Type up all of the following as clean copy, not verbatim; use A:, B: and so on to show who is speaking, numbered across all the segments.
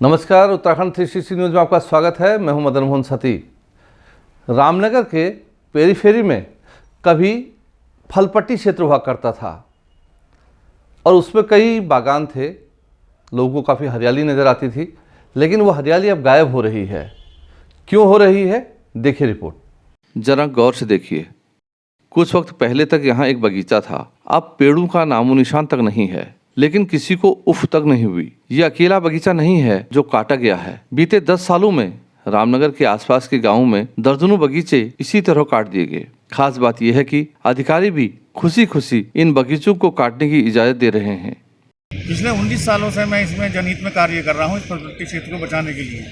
A: नमस्कार, उत्तराखंड 360 न्यूज़ में आपका स्वागत है। मैं हूं मदन मोहन सती। रामनगर के पेरीफेरी में कभी फलपट्टी क्षेत्र हुआ करता था और उसमें कई बागान थे, लोगों को काफ़ी हरियाली नज़र आती थी, लेकिन वो हरियाली अब गायब हो रही है। क्यों हो रही है, देखिए रिपोर्ट। जरा गौर से देखिए। कुछ वक्त पहले तक यहाँ एक बगीचा था, अब पेड़ों का नामो निशान तक नहीं है, लेकिन किसी को उफ तक नहीं हुई। ये अकेला बगीचा नहीं है जो काटा गया है। बीते 10 सालों में रामनगर के आसपास के गांवों में दर्जनों बगीचे इसी तरह काट दिए गए। खास बात यह है कि अधिकारी भी खुशी खुशी इन बगीचों को काटने की इजाजत दे रहे हैं।
B: पिछले 19 सालों से मैं इसमें जनहित में कार्य कर रहा हूँ, इस फलपट्टी क्षेत्र को बचाने के लिए।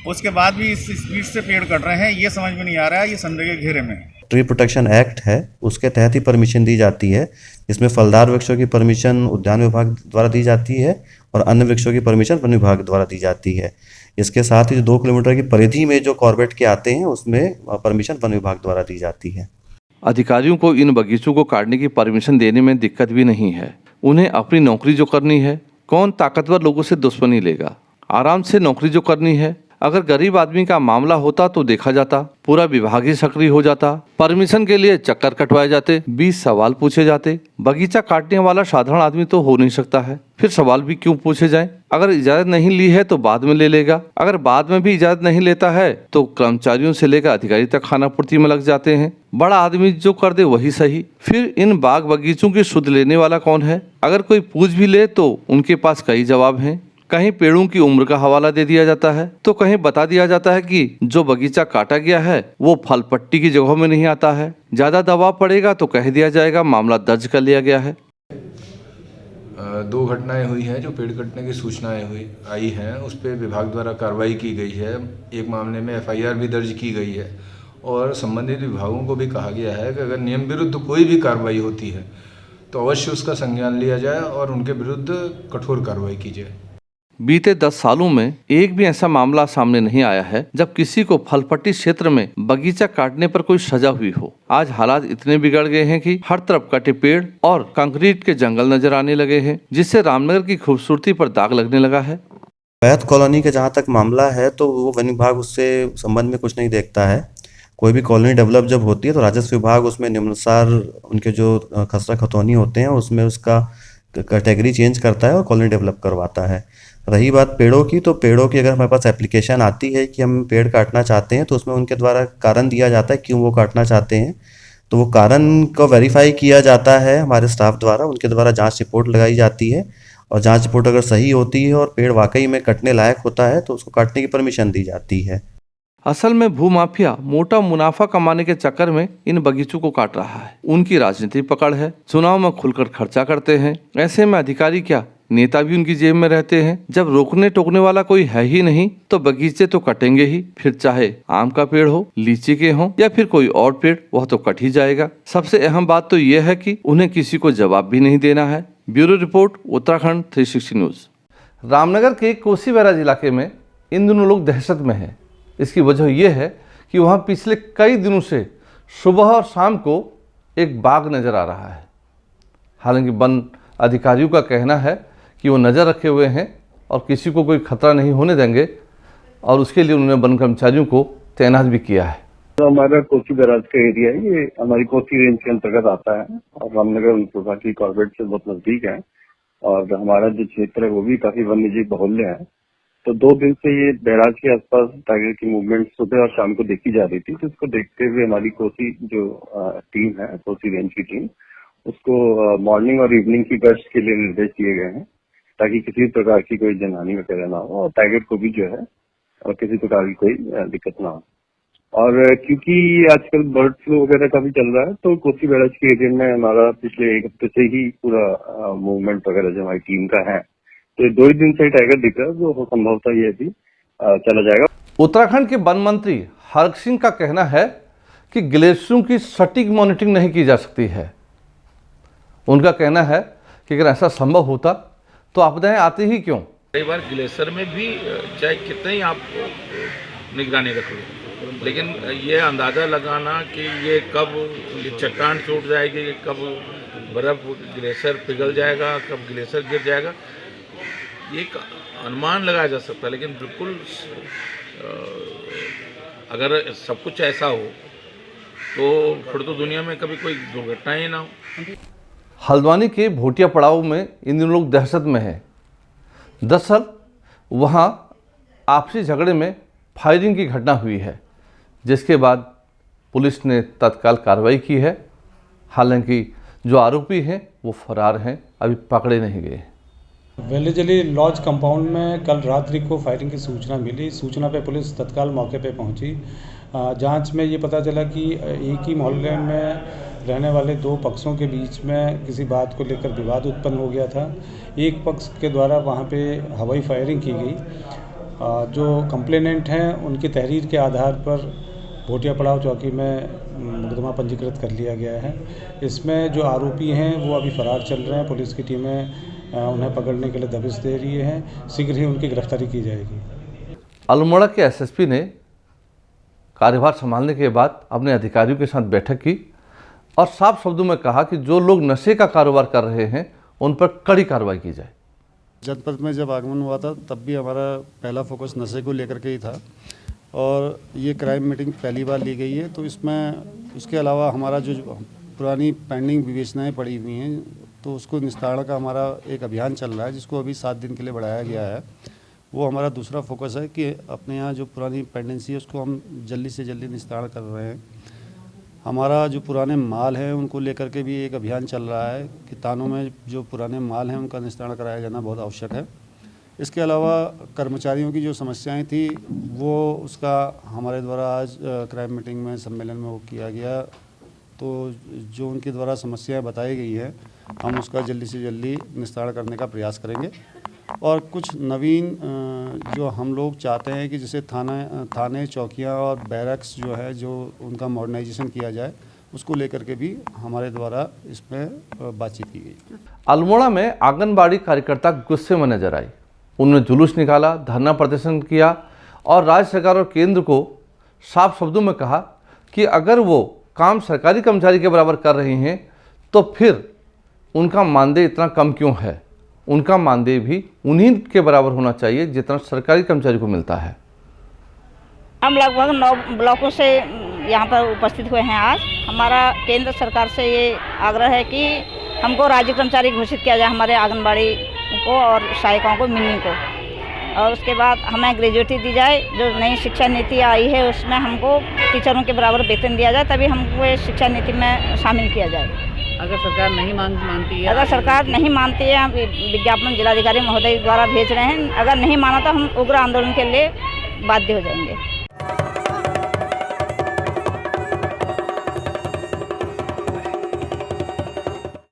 B: उसके बाद भी इस स्पीड से पेड़ कट रहे हैं, ये समझ में नहीं आ रहा है। ये संडे के घेरे में
C: ट्री प्रोटेक्शन एक्ट है, उसके तहत ही परमिशन दी जाती है। इसमें फलदार वृक्षों की परमिशन उद्यान विभाग द्वारा दी जाती है और अन्य वृक्षों की परमिशन वन विभाग द्वारा दी जाती है। इसके साथ ही जो 2 किलोमीटर की परिधि में जो कॉर्बेट के आते हैं उसमें परमिशन वन विभाग द्वारा दी जाती है।
A: अधिकारियों को इन बगीचों को काटने की परमिशन देने में दिक्कत भी नहीं है। उन्हें अपनी नौकरी जो करनी है, कौन ताकतवर लोगों से दुश्मनी लेगा। आराम से नौकरी जो करनी है। अगर गरीब आदमी का मामला होता तो देखा जाता, पूरा विभाग ही सक्रिय हो जाता, परमिशन के लिए चक्कर कटवाए जाते, 20 सवाल पूछे जाते। बगीचा काटने वाला साधारण आदमी तो हो नहीं सकता है, फिर सवाल भी क्यों पूछे जाएं? अगर इजाजत नहीं ली है तो बाद में ले लेगा। अगर बाद में भी इजाजत नहीं लेता है तो कर्मचारियों से लेकर अधिकारी तक खानापूर्ति में लग जाते हैं। बड़ा आदमी जो कर दे वही सही। फिर इन बाग बगीचों की सुध लेने वाला कौन है? अगर कोई पूछ भी ले तो उनके पास कई जवाब हैं। कहीं पेड़ों की उम्र का हवाला दे दिया जाता है तो कहीं बता दिया जाता है कि जो बगीचा काटा गया है वो फलपट्टी की जगहों में नहीं आता है। ज्यादा दबाव पड़ेगा तो कह दिया जाएगा मामला दर्ज कर लिया गया है।
D: 2 घटनाएं हुई हैं जो पेड़ कटने की सूचनाएं आई हैं, उस पर विभाग द्वारा कार्रवाई की गई है। एक मामले में FIR भी दर्ज की गई है और संबंधित विभागों को भी कहा गया है कि अगर नियम विरुद्ध कोई भी कार्रवाई होती है तो अवश्य उसका संज्ञान लिया जाए और उनके विरुद्ध कठोर कार्रवाई की जाए।
A: बीते 10 सालों में एक भी ऐसा मामला सामने नहीं आया है जब किसी को फलपट्टी क्षेत्र में बगीचा काटने पर कोई सजा हुई हो। आज हालात इतने बिगड़ गए हैं कि हर तरफ कटे पेड़ और कंक्रीट के जंगल नजर आने लगे हैं, जिससे रामनगर की खूबसूरती पर दाग लगने लगा है।
C: अवैध कॉलोनी का जहाँ तक मामला है तो वो वन विभाग उससे संबंध में कुछ नहीं देखता है। कोई भी कॉलोनी डेवलप जब होती है तो राजस्व विभाग उसमें निम्नानुसार उनके जो खसरा खतौनी होते हैं उसमें उसका कैटेगरी चेंज करता है और कॉलोनी डेवलप करवाता है। रही बात पेड़ों की, तो पेड़ों की अगर हमारे पास एप्लीकेशन आती है कि हम पेड़ काटना चाहते हैं तो उसमें उनके द्वारा कारण दिया जाता है क्यों वो काटना चाहते हैं। तो वो कारण को वेरीफाई किया जाता है हमारे स्टाफ द्वारा, उनके द्वारा जांच रिपोर्ट लगाई जाती है और जांच रिपोर्ट अगर सही होती है और पेड़ वाकई में कटने लायक होता है तो उसको काटने की परमिशन दी जाती है।
A: असल में भूमाफिया मोटा मुनाफा कमाने के चक्कर में इन बगीचों को काट रहा है। उनकी राजनीति पकड़ है, चुनाव में खुलकर खर्चा करते हैं। ऐसे में अधिकारी क्या, नेता भी उनकी जेब में रहते हैं। जब रोकने टोकने वाला कोई है ही नहीं तो बगीचे तो कटेंगे ही, फिर चाहे आम का पेड़ हो, लीची के हो या फिर कोई और पेड़, वह तो कट ही जाएगा। सबसे अहम बात तो यह है कि उन्हें किसी को जवाब भी नहीं देना है। Bureau report, Uttarakhand 360 news. Ramnagar के कोसी बैराज इलाके में इन दिनों लोग दहशत में है। इसकी वजह यह है कि वहाँ पिछले कई दिनों से सुबह और शाम को एक बाघ नज़र आ रहा है। हालांकि वन अधिकारियों का कहना है कि वो नज़र रखे हुए हैं और किसी को कोई खतरा नहीं होने देंगे और उसके लिए उन्होंने वन कर्मचारियों को तैनात भी किया है।
E: तो हमारा कोसी बैराज का एरिया है, ये हमारी कोसी रेंज के अंतर्गत आता है और रामनगर विभाग की कॉर्बेट से बहुत नजदीक है और हमारा जो क्षेत्र है वो भी काफी वन्यजीव बहुल्य है। तो 2 दिन से ये बैराज के आसपास टाइगर की मूवमेंट सुबह और शाम को देखी जा रही थी। तो इसको देखते हुए हमारी कोसी जो टीम है, कोसी रेंज की टीम, उसको मॉर्निंग और इवनिंग की गश्त के लिए निर्देश दिए गए हैं ताकि किसी प्रकार की कोई जनहानि वगैरह ना हो और टाइगर को भी जो है और किसी प्रकार की कोई दिक्कत ना हो। और क्योंकि आजकल बर्ड फ्लू वगैरह का भी चल रहा है तो कोसी बैराज के एरिया में हमारा पिछले 1 हफ्ते से ही पूरा मूवमेंट वगैरह जो हमारी टीम का है, तो 2 ही दिन से टाइगर दिख रहा है, जो संभवतः ये भी चला जाएगा।
A: उत्तराखंड के वन मंत्री हरक सिंह का कहना है कि ग्लेशियरों की सटीक मॉनिटरिंग नहीं की जा सकती है। उनका कहना है कि अगर ऐसा संभव होता तो आपदाएं आती ही क्यों।
F: कई बार ग्लेशियर में भी चाहे कितने ही आप निगरानी रखो, लेकिन ये अंदाज़ा लगाना कि ये कब चट्टान टूट जाएगी, कब बर्फ़ ग्लेशियर पिघल जाएगा, कब ग्लेशियर गिर जाएगा, ये अनुमान लगाया जा सकता है, लेकिन बिल्कुल अगर सब कुछ ऐसा हो तो फिर तो दुनिया में कभी कोई दुर्घटना ही ना हो।
A: हल्द्वानी के भोटिया पड़ाव में इन दिनों लोग दहशत में हैं। दरअसल वहाँ आपसी झगड़े में फायरिंग की घटना हुई है, जिसके बाद पुलिस ने तत्काल कार्रवाई की है। हालांकि जो आरोपी हैं वो फरार हैं, अभी पकड़े नहीं गए।
G: वेलेजली लॉज कंपाउंड में कल रात्रि को फायरिंग की सूचना मिली। सूचना पे पुलिस तत्काल मौके पे पहुंची। जांच में ये पता चला कि एक ही मोहल्ले में रहने वाले दो पक्षों के बीच में किसी बात को लेकर विवाद उत्पन्न हो गया था। एक पक्ष के द्वारा वहां पे हवाई फायरिंग की गई। जो कंप्लेनेंट हैं उनकी तहरीर के आधार पर भोटिया पड़ाव चौकी में मुकदमा पंजीकृत कर लिया गया है। इसमें जो आरोपी हैं वो अभी फरार चल रहे हैं। पुलिस की टीमें उन्हें पकड़ने के लिए दबिश दे रही हैं। शीघ्र ही उनकी गिरफ्तारी की जाएगी।
A: अल्मोड़ा के एसएसपी ने कार्यभार संभालने के बाद अपने अधिकारियों के साथ बैठक की और साफ शब्दों में कहा कि जो लोग नशे का कारोबार कर रहे हैं उन पर कड़ी कार्रवाई की जाए।
H: जनपद में जब आगमन हुआ था तब भी हमारा पहला फोकस नशे को लेकर के ही था और ये क्राइम मीटिंग पहली बार ली गई है। तो इसमें उसके अलावा हमारा जो पुरानी पेंडिंग विवेचनाएं पड़ी हुई हैं तो उसको निस्तारण का हमारा एक अभियान चल रहा है, जिसको अभी 7 दिन के लिए बढ़ाया गया है। वो हमारा दूसरा फोकस है कि अपने यहाँ जो पुरानी पेंडेंसी है उसको हम जल्दी से जल्दी निस्तारण कर रहे हैं। हमारा जो पुराने माल हैं उनको लेकर के भी एक अभियान चल रहा है कि थानों में जो पुराने माल हैं उनका निस्तारण कराया जाना बहुत आवश्यक है। इसके अलावा कर्मचारियों की जो समस्याएं थी वो उसका हमारे द्वारा आज क्राइम मीटिंग में सम्मेलन में वो किया गया। तो जो उनके द्वारा समस्याएं बताई गई हैं हम उसका जल्दी से जल्दी निस्तारण करने का प्रयास करेंगे। और कुछ नवीन जो हम लोग चाहते हैं कि जैसे थाने चौकियां और बैरक्स जो है जो उनका मॉडर्नाइजेशन किया जाए, उसको लेकर के भी हमारे द्वारा इसमें बातचीत की गई।
A: अल्मोड़ा में आंगनबाड़ी कार्यकर्ता गुस्से में नजर आई। उन्होंने जुलूस निकाला, धरना प्रदर्शन किया और राज्य सरकार और केंद्र को साफ शब्दों में कहा कि अगर वो काम सरकारी कर्मचारी के बराबर कर रही हैं तो फिर उनका मानदेय इतना कम क्यों है। उनका मानदेय भी उन्हीं के बराबर होना चाहिए जितना सरकारी कर्मचारी को मिलता है।
I: हम लगभग 9 ब्लॉकों से यहाँ पर उपस्थित हुए हैं। आज हमारा केंद्र सरकार से ये आग्रह है कि हमको राज्य कर्मचारी घोषित किया जाए, हमारे आंगनबाड़ी को और सहायिकाओं को मिलने को, और उसके बाद हमें ग्रेजुएटी दी जाए। जो नई शिक्षा नीति आई है उसमें हमको टीचरों के बराबर वेतन दिया जाए, तभी हमको शिक्षा नीति में शामिल किया जाए।
J: अगर सरकार नहीं मानती है,
I: अगर सरकार नहीं मानती है, विज्ञापन जिलाधिकारी महोदय द्वारा भेज रहे हैं, अगर नहीं माना तो हम उग्र आंदोलन के लिए बाध्य हो जाएंगे।